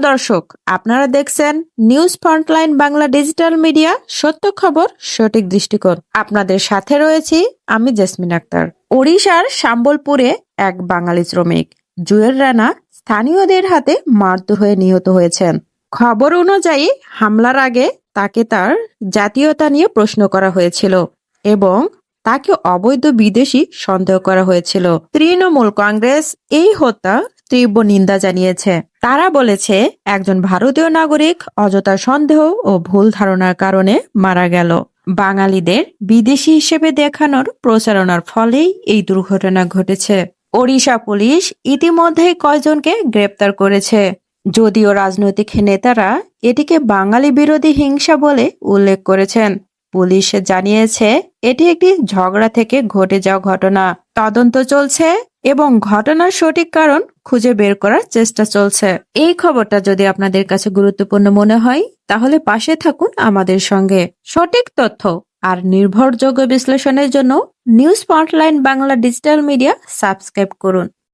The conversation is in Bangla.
দর্শক, আপনারা দেখছেন news frontline Bangla digital media, সত্য খবর সঠিক দৃষ্টিকোণ। আপনাদের সাথে রয়েছি আমি জেসমিন আক্তার। ওড়িশার সম্বলপুরে এক বাঙালি শ্রমিক জুয়েল রানা স্থানীয়দের হাতে মারধর হয়ে নিহত হয়েছেন। খবর অনুযায়ী হামলার আগে তাকে তার জাতীয়তা নিয়ে প্রশ্ন করা হয়েছিল এবং তাকে অবৈধ বিদেশি সন্দেহ করা হয়েছিল। তৃণমূল কংগ্রেস এই হত্যা তীব্র নিন্দা জানিয়েছে। তারা বলেছে একজন ভারতীয় নাগরিক অযথা সন্দেহ ও ভুল ধারণার কারণে মারা গেল। বাঙালিদের বিদেশি হিসেবে দেখানোর প্রচারণার ফলেই এই দুর্ঘটনা ঘটেছে। ওড়িশা পুলিশ ইতিমধ্যেই কয়েকজনকে গ্রেপ্তার করেছে, যদিও রাজনৈতিক নেতারা এটিকে বাঙালি বিরোধী হিংসা বলে উল্লেখ করেছেন। পুলিশ জানিয়েছে এটি একটি ঝগড়া থেকে ঘটে যাওয়া ঘটনা। তদন্ত চলছে এবং ঘটনার সঠিক কারণ খুঁজে বের করার চেষ্টা চলছে। এই খবরটা যদি আপনাদের কাছে গুরুত্বপূর্ণ মনে হয় তাহলে পাশে থাকুন আমাদের সঙ্গে। সঠিক তথ্য আর নির্ভরযোগ্য বিশ্লেষণের জন্য news frontline Bangla digital media subscribe করুন।